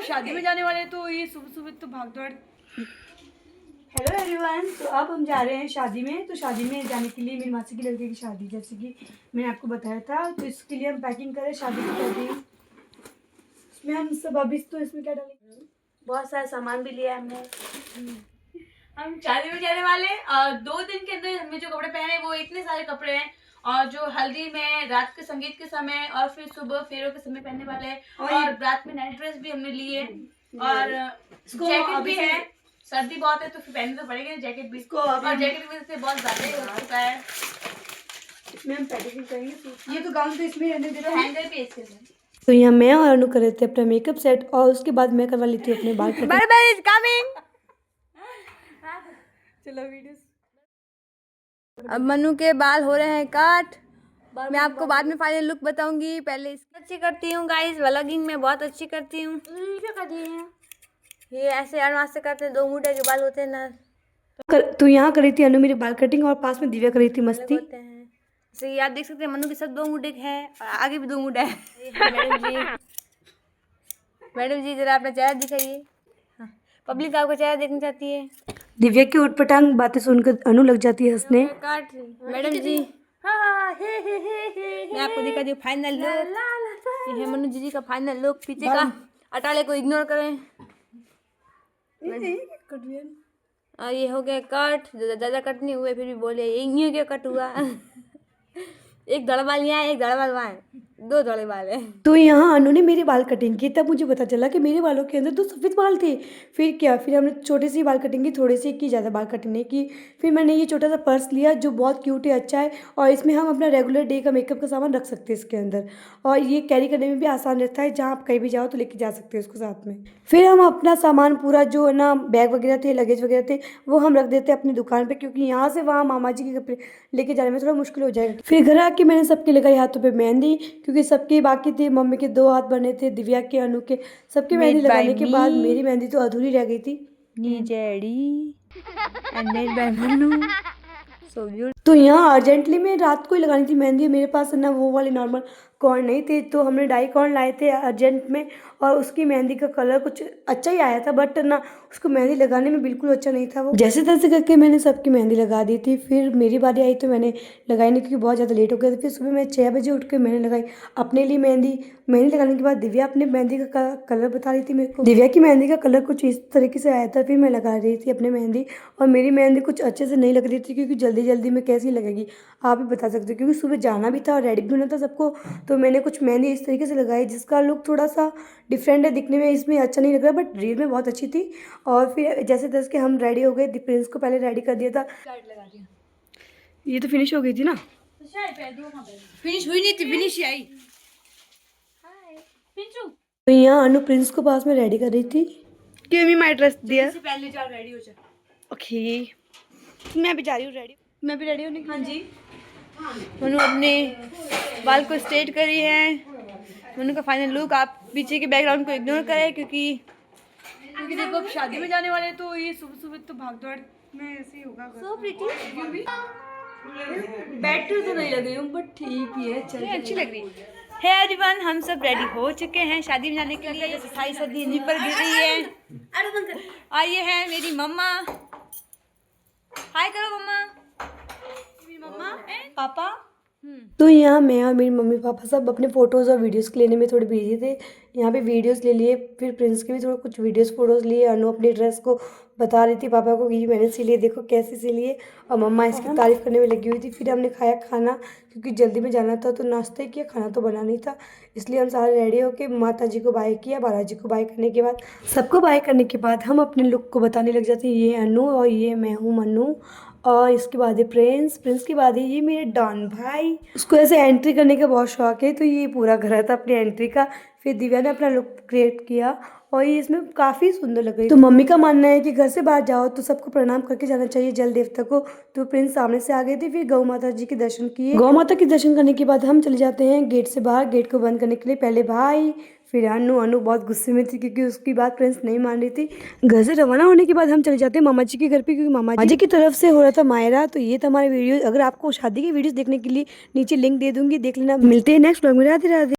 अब शादी में जाने वाले हैं, तो ये सुबह सुबह तो भाग दौड़। हेलो एवरीवन, तो अब हम जा रहे हैं शादी में। तो शादी में जाने के लिए मेरी मासी की लड़के की शादी, जैसे कि मैंने आपको बताया था, तो इसके लिए हम पैकिंग करें शादी की पैकिंग। इसमें हम सब अभी तो इसमें क्या डालेंगे, बहुत सारा सामान भी लिया है हमने। हम शादी में जाने वाले और 2 दिन के अंदर हमने जो कपड़े पहने वो इतने सारे कपड़े हैं, और जो हल्दी में, रात के संगीत के समय और फिर सुबह फेरों के समय पहनने वाले हैं, और रात में नाइट ड्रेस भी हमने ली है, और जैकेट भी है। सर्दी बहुत है तो फिर पहनने तो पड़ेगा जैकेट भी, और जैकेट की वजह से बहुत ज्यादा ही हो चुका है। इसमें हम पैकिंग करेंगे। ये तो गाउन तो इसमें रहने दे, हैंगर भी इसके लिए। तो यहाँ मैं और अनु कर रहे थे अपना मेकअप सेट, और उसके बाद मैं करवा ली थी अपने बाल कटिंग। Bar is coming. चलो वीडियो। अब मनु के बाल हो रहे हैं काट। मैं आपको बाद में फाइनल लुक बताऊंगी। पहले अच्छी करती हूँ गाइस, व्लॉगिंग में बहुत अच्छी करती हूँ। क्या कर रही है ये? ऐसे अनवास से करते हैं, 2 मुंडे के बाल होते हैं ना। तो यहाँ करी थी अनु मेरी बाल कटिंग, और पास में दिव्या करी थी मस्ती। तो ये आप देख सकते हैं, मनु के साथ 2 मुंडे हैं और आगे भी 2 मुंडे हैं। मैडम जी जरा अपना चेहरा दिखाइए। पब्लिक आपका चेहरा देखना चाहती है। दिव्या की उटपटांग बातें सुनकर अनु लग जाती है हंसने। मैडम जी मैं आपको दिखा दी फाइनल लुक। ये है मनु जी का फाइनल लुक। पीछे का अटाले को इग्नोर करें। और ये हो गया कट। ज़्यादा कट नहीं हुए, फिर भी बोले ये क्या कट हुआ। एक धड़ बाल यहाँ है, एक धड़ बाल वहाँ है, 2 धड़े बाल है। तो यहाँ अनु ने मेरी बाल कटिंग की, तब मुझे पता चला कि मेरे बालों के अंदर 2 सफ़ेद बाल थे। फिर हमने छोटी सी बाल कटिंग की, थोड़ी सी की, ज़्यादा बाल कटिंग नहीं की। फिर मैंने ये छोटा सा पर्स लिया जो बहुत क्यूट है, अच्छा है, और इसमें हम अपना रेगुलर डे का मेकअप का सामान रख सकते हैं इसके अंदर, और ये कैरी करने में भी आसान रहता है। जहाँ आप कहीं भी जाओ तो लेके जा सकते हैं उसको साथ में। फिर हम अपना सामान पूरा जो है ना, बैग वगैरह थे, लगेज वगैरह थे, वो हम रख देते हैं अपनी दुकान पर, क्योंकि यहाँ से वहाँ मामा जी के कपड़े लेके जाने में थोड़ा मुश्किल हो जाएगा। फिर घर आके मैंने सबके लगाई हाथों पे मेहंदी, क्योंकि सबके बाकी थे। मम्मी के 2 हाथ बने थे, दिव्या के, अनु के, सबके मेहंदी लगाने के बाद मेरी मेहंदी तो अधूरी रह गई थी। तो यहाँ अर्जेंटली में रात को ही लगानी थी मेहंदी। मेरे पास ना वो वाले नॉर्मल कॉर्न नहीं थे, तो हमने डाई कॉर्न लाए थे अर्जेंट में, और उसकी मेहंदी का कलर कुछ अच्छा ही आया था, बट ना उसको मेहंदी लगाने में बिल्कुल अच्छा नहीं था वो। जैसे तैसे करके मैंने सबकी मेहंदी लगा दी थी। फिर मेरी बारी आई तो मैंने लगाई नहीं, क्योंकि बहुत ज़्यादा लेट हो गया था। फिर सुबह मैं 6 बजे उठ के मैंने लगाई अपने लिए मेहंदी। मेहंदी लगाने के बाद दिव्या अपने मेहंदी का कलर बता रही थी मेरे को। दिव्या की मेहंदी का कलर कुछ इस तरीके से आया था। फिर मैं लगा रही थी अपनी मेहंदी, और मेरी मेहंदी कुछ अच्छे से नहीं लग रही थी, क्योंकि जल्दी जल्दी में कैसी लगेगी आप भी बता सकते हो, क्योंकि सुबह जाना भी था और रेडी भी होना था सबको। तो मैंने कुछ मेहंदी इस तरीके से लगाई जिसका लुक थोड़ा सा डिफरेंट है, दिखने में इसमें अच्छा नहीं लग रहा, बट रील में बहुत अच्छी थी। और फिर जैसे तैसे के हम रेडी हो गए। प्रिंस को पहले रेडी कर दिया था। ये तो फिनिश हो गई थी ना? फिनिश हुई नहीं थी, फिनिश ही आई। तो यहाँ अनु प्रिंस को पास में रेडी कर रही थी। गिव मी माय ड्रेस दिया। पहले जा रेडी हो जा। ओके, मैं भी जा रही हूँ रेडी। मैं भी रेडी हूँ। हाँ जी। मनु अपने बाल को स्ट्रेट करी है। मनु का फाइनल लुक। आप पीछे के बैकग्राउंड को इग्नोर करें, क्योंकि देखो अब शादी में जाने वाले हैं, तो ये सुबह सुबह तो भाग दौड़ में ऐसे ही होगा। So pretty. बैटरी तो नहीं लग रही हूँ, बट ठीक ही है, चल अच्छी लग रही है। एवरीवन, हम सब रेडी हो चुके हैं शादी में जाने के लिए। जैसे सारी सर्दी इन पर गिर रही है। और ये है मेरी मम्मा। हाय करो मम्मा। मेरी मम्मा एंड पापा। तो यहाँ मैं और मेरी मम्मी पापा सब अपने फ़ोटोज़ और वीडियोज़ लेने में थोड़े बिजी थे। यहाँ पे वीडियोज़ ले लिए, फिर प्रिंस के भी थोड़ा कुछ वीडियोज़ फ़ोटोज़ लिए। अनु अपनी ड्रेस को बता रही थी पापा को कि मैंने सिली, देखो कैसे सिली है, और मम्मा इसकी तारीफ़ करने में लगी हुई थी। फिर हमने खाया खाना, क्योंकि जल्दी में जाना था, तो नाश्ता ही किया, खाना तो बना नहीं था। इसलिए हम सारे रेडी होके माता जी को बाय किया। बालाजी को बाय करने के बाद, सबको बाय करने के बाद हम अपने लुक को बताने लग जाते हैं। ये अनु और ये मैं हूँ मनु, और इसके बाद है प्रिंस के बाद है ये मेरे डॉन भाई। उसको ऐसे एंट्री करने का बहुत शौक है, तो ये पूरा घर था अपनी एंट्री का। फिर दिव्या ने अपना लुक क्रिएट किया, और ये इसमें काफ़ी सुंदर लग रही। तो मम्मी का मानना है कि घर से बाहर जाओ तो सबको प्रणाम करके जाना चाहिए, जल देवता को। तो प्रिंस सामने से आ गए थे। फिर गौ माता जी के दर्शन किए। गौ माता के दर्शन करने के बाद हम चले जाते हैं गेट से बाहर। गेट को बंद करने के लिए पहले भाई, फिर अनु बहुत गुस्से में थी, क्योंकि उसकी बात प्रिंस नहीं मान रही थी। घर से रवाना होने के बाद हम चले जाते हैं मामा जी के घर पे, क्योंकि मामा जी की तरफ से हो रहा था मायरा। तो ये था हमारे वीडियो। अगर आपको शादी की वीडियोस देखने के लिए नीचे लिंक दे दूंगी, देख लेना। मिलते हैं नेक्स्ट व्लॉग में। राधे राधे।